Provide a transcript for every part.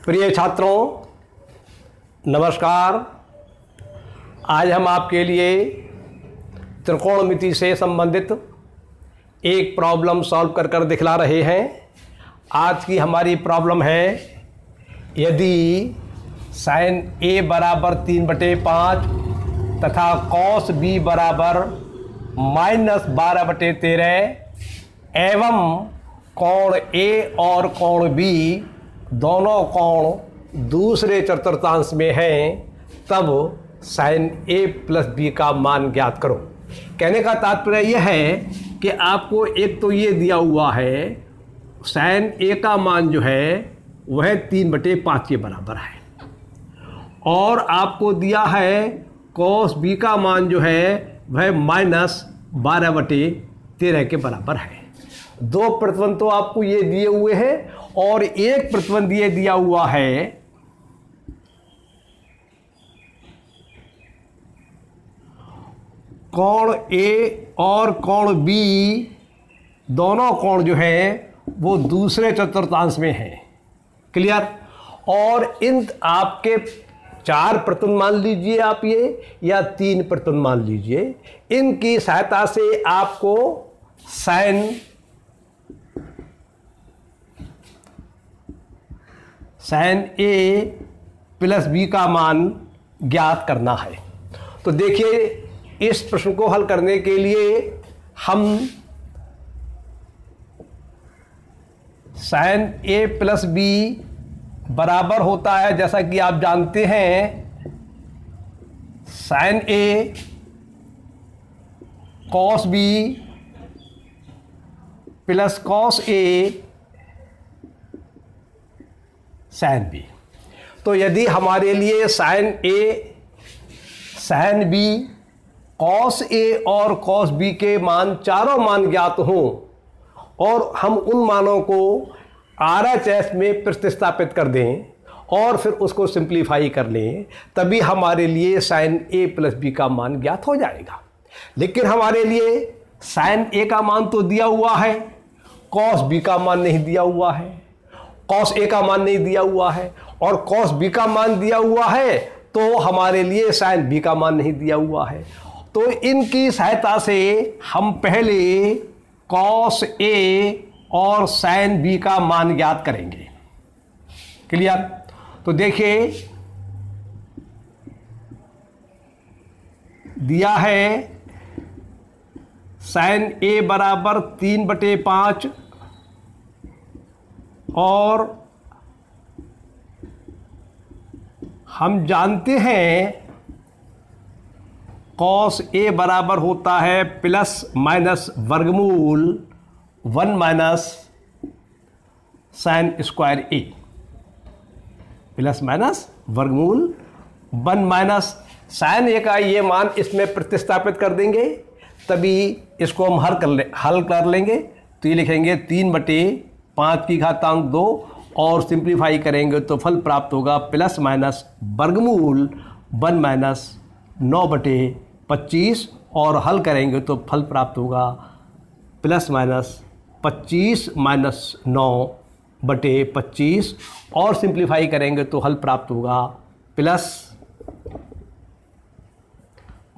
प्रिय छात्रों, नमस्कार। आज हम आपके लिए त्रिकोणमिति से संबंधित एक प्रॉब्लम सॉल्व कर दिखला रहे हैं। आज की हमारी प्रॉब्लम है, यदि साइन ए बराबर 3/5 तथा कॉस बी बराबर -12/13 एवं कोण ए और कोण बी दोनों कोण दूसरे चतुर्थांश में हैं, तब साइन ए प्लस बी का मान ज्ञात करो। कहने का तात्पर्य यह है कि आपको एक तो ये दिया हुआ है, साइन ए का मान जो है वह 3/5 के बराबर है, और आपको दिया है कॉस बी का मान जो है वह -12/13 के बराबर है। दो प्रतिबंध तो आपको ये दिए हुए हैं और एक प्रतिबंध ये दिया हुआ है कोण ए और कोण बी दोनों कोण जो है वो दूसरे चतुर्थांश में हैं। क्लियर? और इन आपके 4 प्रतिबंध मान लीजिए आप ये, या 3 प्रतिबंध मान लीजिए, इनकी सहायता से आपको साइन ए प्लस बी का मान ज्ञात करना है। तो देखिए, इस प्रश्न को हल करने के लिए हम साइन ए प्लस बी बराबर होता है, जैसा कि आप जानते हैं, sign A cos B plus cos A sine B. तो यदि हमारे लिए sign A, sine B, cos A और कॉस बी के मान चारों मान ज्ञात हों और हम उन मानों को RHS में प्रतिस्थापित कर दें और फिर उसको सिंप्लीफाई कर लें, तभी हमारे लिए साइन ए प्लस बी का मान ज्ञात हो जाएगा। लेकिन हमारे लिए साइन ए का मान तो दिया हुआ है, कॉस बी का मान नहीं दिया हुआ है, कॉस ए का मान नहीं दिया हुआ है, और कॉस बी का मान दिया हुआ है, तो हमारे लिए साइन बी का मान नहीं दिया हुआ है। तो इनकी सहायता से हम पहले कॉस ए और साइन बी का मान ज्ञात करेंगे। क्लियर? तो देखिए, दिया है साइन ए बराबर 3/5 और हम जानते हैं कॉस ए बराबर होता है प्लस माइनस वर्गमूल 1 साइन स्क्वायर ए, प्लस माइनस वर्गमूल 1 साइन ए का ये मान इसमें प्रतिस्थापित कर देंगे, तभी इसको हम हल कर लेंगे। तो ये लिखेंगे 3/5 की घातांक 2 और सिंप्लीफाई करेंगे तो फल प्राप्त होगा प्लस माइनस वर्गमूल 1 9/25, और हल करेंगे तो फल प्राप्त होगा प्लस माइनस 25 - 9/25, और सिंप्लीफाई करेंगे तो हल प्राप्त होगा प्लस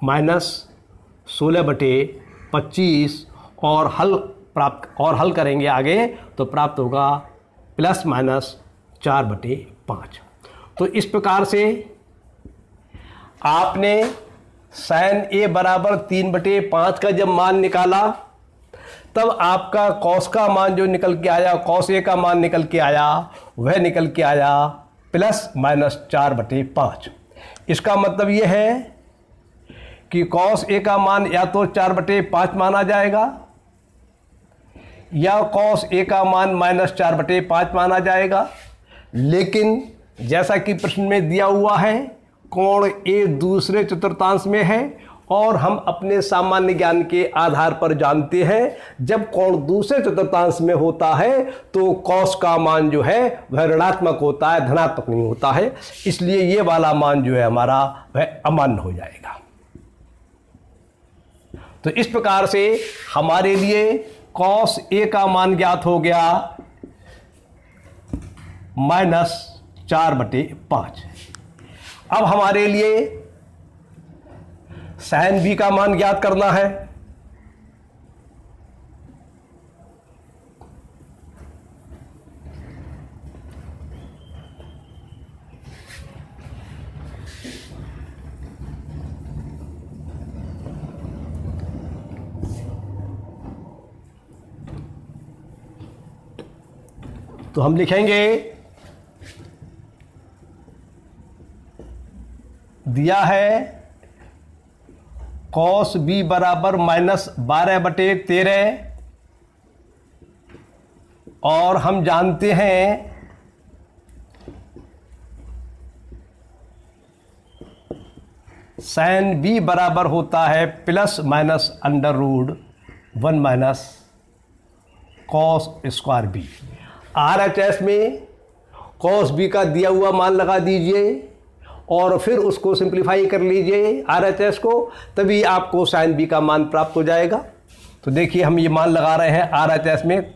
माइनस 16/25, और हल करेंगे आगे तो प्राप्त होगा प्लस माइनस 4/5। तो इस प्रकार से आपने साइन ए बराबर 3/5 का जब मान निकाला, तब आपका कॉस का मान जो निकल के आया, कॉस ए का मान निकल के आया, वह निकल के आया प्लस माइनस 4/5। इसका मतलब यह है कि कॉस ए का मान या तो 4/5 माना जाएगा, या कॉस ए का मान -4/5 माना जाएगा। लेकिन जैसा कि प्रश्न में दिया हुआ है, कोण ए दूसरे चतुर्थांश में है, और हम अपने सामान्य ज्ञान के आधार पर जानते हैं, जब कोण दूसरे चतुर्थांश में होता है तो कॉस का मान जो है वह ऋणात्मक होता है, धनात्मक नहीं होता है। इसलिए ये वाला मान जो है हमारा वह अमान्य हो जाएगा। तो इस प्रकार से हमारे लिए कॉस ए का मान ज्ञात हो गया 4/5। अब हमारे लिए साइन बी का मान ज्ञात करना है। तो हम लिखेंगे, दिया है cos b बराबर -12/13 और हम जानते हैं sin b बराबर होता है ±√1 cos स्क्वायर b। RHS में cos b का दिया हुआ मान लगा दीजिए और फिर उसको सिंप्लीफाई कर लीजिए RHS को, तभी आपको sin b का मान प्राप्त हो जाएगा। तो देखिए हम ये मान लगा रहे हैं RHS में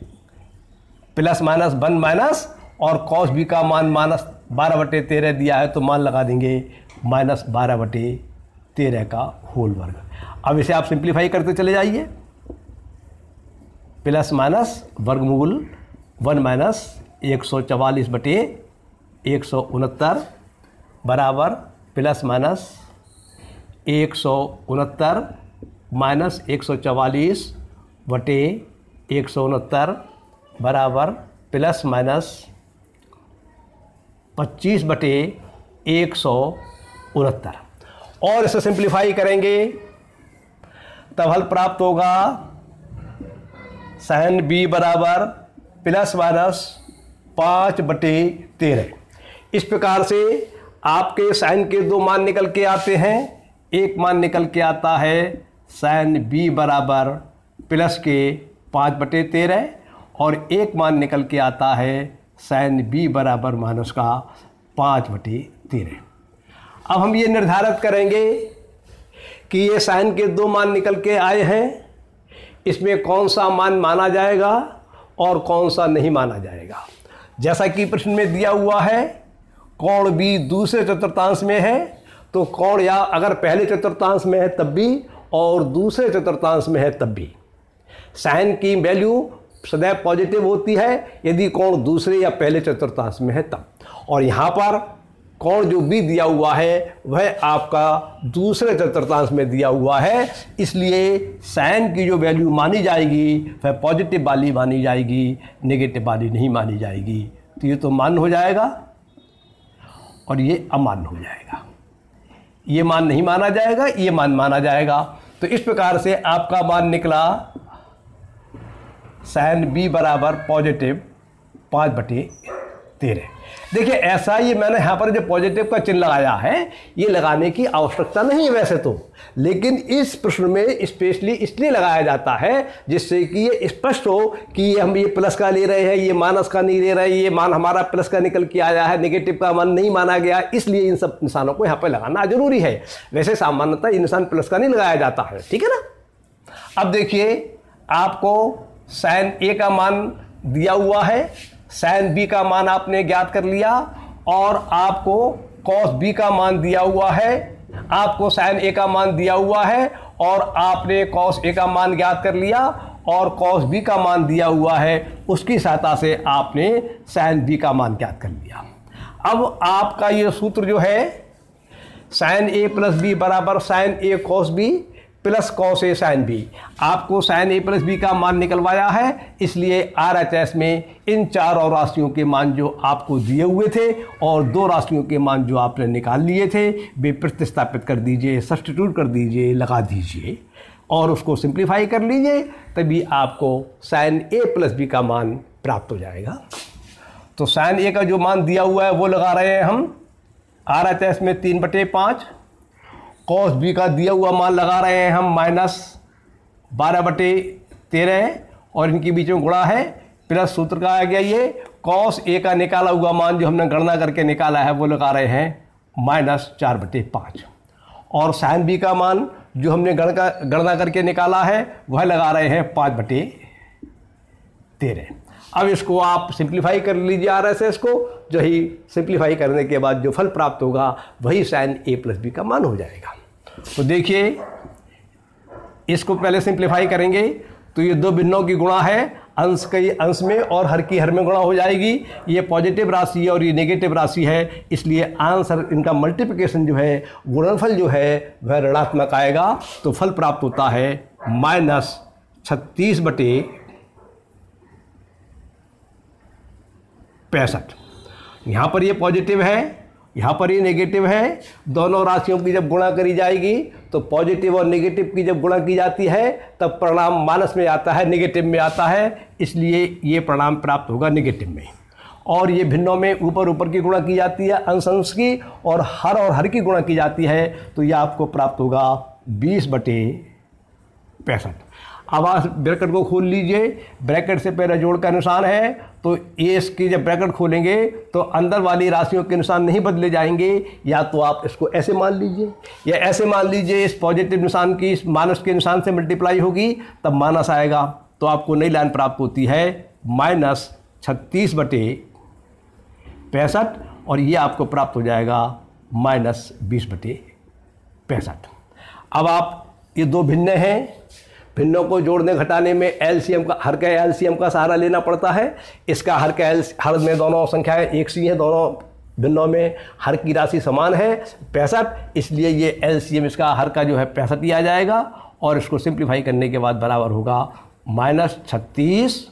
±1 और cos b का मान -12/13 दिया है, तो मान लगा देंगे -12/13 का होल वर्ग। अब इसे आप सिंप्लीफाई करते चले जाइए, प्लस माइनस वर्गमूल 1 - 144/169 बराबर ±169 माइनस 144/169 बराबर ±25/169। और इसे सिंप्लीफाई करेंगे तब हल प्राप्त होगा sin b बराबर ±5/13। इस प्रकार से आपके साइन के दो मान निकल के आते हैं। एक मान निकल के आता है sin b बराबर प्लस के 5/13 और एक मान निकल के आता है sin b बराबर माइनस का 5/13। अब हम ये निर्धारित करेंगे कि ये साइन के दो मान निकल के आए हैं, इसमें कौन सा मान माना जाएगा और कौन सा नहीं माना जाएगा। जैसा कि प्रश्न में दिया हुआ है कोण b दूसरे चतुर्थांश में है, तो कोण या अगर पहले चतुर्थांश में है तब भी और दूसरे चतुर्थांश में है तब भी साइन की वैल्यू सदैव पॉजिटिव होती है यदि कोण दूसरे या पहले चतुर्थांश में है तब। और यहाँ पर कोण जो भी दिया हुआ है वह आपका दूसरे चतुर्थांश में दिया हुआ है, इसलिए साइन की जो वैल्यू मानी जाएगी वह पॉजिटिव वाली मानी जाएगी, नेगेटिव वाली नहीं मानी जाएगी। तो ये तो मान्य हो जाएगा और ये अमान्य हो जाएगा। ये मान नहीं माना जाएगा, ये मान माना जाएगा। तो इस प्रकार से आपका मान निकला sin b बराबर पॉजिटिव 5/13। देखिए ऐसा ही मैंने यहाँ पर जो पॉजिटिव का चिन्ह लगाया है ये लगाने की आवश्यकता नहीं है वैसे तो, लेकिन इस प्रश्न में स्पेशली इसलिए लगाया जाता है जिससे कि ये स्पष्ट हो कि हम ये प्लस का ले रहे हैं, ये माइनस का नहीं ले रहे हैं, ये मान हमारा प्लस का निकल के आया है, नेगेटिव का मान नहीं माना गया, इसलिए इन सब निशानों को यहाँ पर लगाना जरूरी है। वैसे सामान्यतः ये निशान प्लस का नहीं लगाया जाता है, ठीक है ना। अब देखिए आपको sin a का मान दिया हुआ है, sin b का मान आपने ज्ञात कर लिया और आपको cos b का मान दिया हुआ है, आपको sin a का मान दिया हुआ है और आपने cos a का मान ज्ञात कर लिया और cos b का मान दिया हुआ है, उसकी सहायता से आपने sin b का मान ज्ञात कर लिया। अब आपका ये सूत्र जो है sin a प्लस b बराबर sin a cos b plus cos a sin b, आपको sin a प्लस b का मान निकलवाया है, इसलिए RHS में इन चार और राशियों के मान जो आपको दिए हुए थे और दो राशियों के मान जो आपने निकाल लिए थे वे प्रतिस्थापित कर दीजिए, सब्स्टिट्यूट कर दीजिए, लगा दीजिए और उसको सिंप्लीफाई कर लीजिए, तभी आपको sin a प्लस b का मान प्राप्त हो जाएगा। तो sin a का जो मान दिया हुआ है वो लगा रहे हैं हम RHS में 3/5, cos b का दिया हुआ मान लगा रहे हैं हम -12/13 और इनके बीच में गुणा है, प्लस सूत्र का आ गया ये cos a का निकाला हुआ मान जो हमने गणना करके निकाला है वो लगा रहे हैं -4/5 और sin b का मान जो हमने गणना करके निकाला है वह लगा रहे हैं 5/13। अब इसको आप सिंप्लीफाई कर लीजिए RSS को, जो ही सिंप्लीफाई करने के बाद जो फल प्राप्त होगा वही sin a प्लस बी का मान हो जाएगा। तो देखिए इसको पहले सिंप्लीफाई करेंगे तो ये दो भिन्नों की गुणा है, अंश की अंश में और हर की हर में गुणा हो जाएगी। ये पॉजिटिव राशि है और ये नेगेटिव राशि है, इसलिए आंसर इनका मल्टीप्लिकेशन जो है, गुणनफल जो है वह ऋणात्मक आएगा। तो फल प्राप्त होता है -36/65। यहाँ पर ये पॉजिटिव है, यहाँ पर ये नेगेटिव है। दोनों राशियों की जब गुणा करी जाएगी तो पॉजिटिव और नेगेटिव की जब गुणा की जाती है तब परिणाम माइनस में आता है, नेगेटिव में आता है, इसलिए ये परिणाम प्राप्त होगा नेगेटिव में। और ये भिन्नों में ऊपर ऊपर की गुणा की जाती है, अंश अंश की, और हर की गुणा की जाती है, तो ये आपको प्राप्त होगा 20/65। अब आप ब्रैकेट को खोल लीजिए, ब्रैकेट से पहले जोड़ का निशान है, तो ये इसकी जब ब्रैकेट खोलेंगे तो अंदर वाली राशियों के निशान नहीं बदले जाएंगे। या तो आप इसको ऐसे मान लीजिए या ऐसे मान लीजिए, इस पॉजिटिव निशान की इस माइनस के निशान से मल्टीप्लाई होगी तब माइनस आएगा, तो आपको नई लाइन प्राप्त होती है -36/65, और ये आपको प्राप्त हो जाएगा -20/65। अब आप ये दो भिन्न हैं, भिन्नों को जोड़ने घटाने में एलसीएम का, हर के एलसीएम का सहारा लेना पड़ता है। इसका हर हर में दोनों संख्याएं एक सी हैं, दोनों भिन्नों में हर की राशि समान है 65, इसलिए ये एलसीएम इसका हर का जो है 65 ही आ जाएगा। और इसको सिंप्लीफाई करने के बाद बराबर होगा -36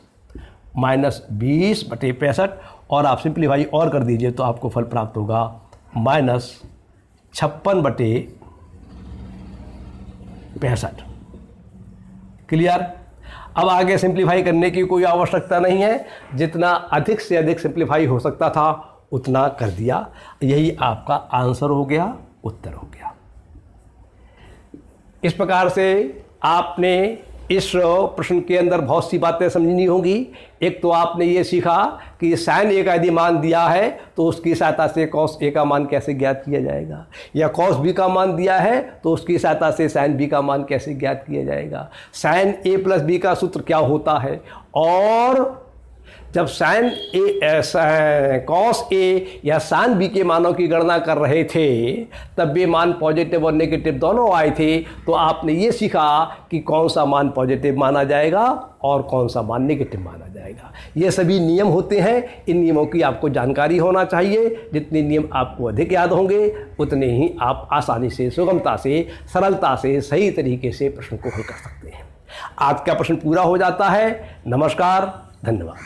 -20/65, और आप सिंप्लीफाई और कर दीजिए तो आपको फल प्राप्त होगा -56/65। क्लियर? अब आगे सिंप्लीफाई करने की कोई आवश्यकता नहीं है, जितना अधिक से अधिक सिंप्लीफाई हो सकता था उतना कर दिया, यही आपका आंसर हो गया, उत्तर हो गया। इस प्रकार से आपने इस प्रश्न के अंदर बहुत सी बातें समझनी होंगी। एक तो आपने ये सीखा कि sin a का यदि मान दिया है तो उसकी सहायता से cos a का मान कैसे ज्ञात किया जाएगा, या cos b का मान दिया है तो उसकी सहायता से sin b का मान कैसे ज्ञात किया जाएगा, sin a प्लस b का सूत्र क्या होता है, और जब cos a या sin b के मानों की गणना कर रहे थे तब वे मान पॉजिटिव और नेगेटिव दोनों आए थे, तो आपने ये सीखा कि कौन सा मान पॉजिटिव माना जाएगा और कौन सा मान नेगेटिव माना जाएगा। ये सभी नियम होते हैं, इन नियमों की आपको जानकारी होना चाहिए। जितने नियम आपको अधिक याद होंगे उतने ही आप आसानी से, सुगमता से, सरलता से, सही तरीके से प्रश्न को हल कर सकते हैं। आज का प्रश्न पूरा हो जाता है। नमस्कार, धन्यवाद।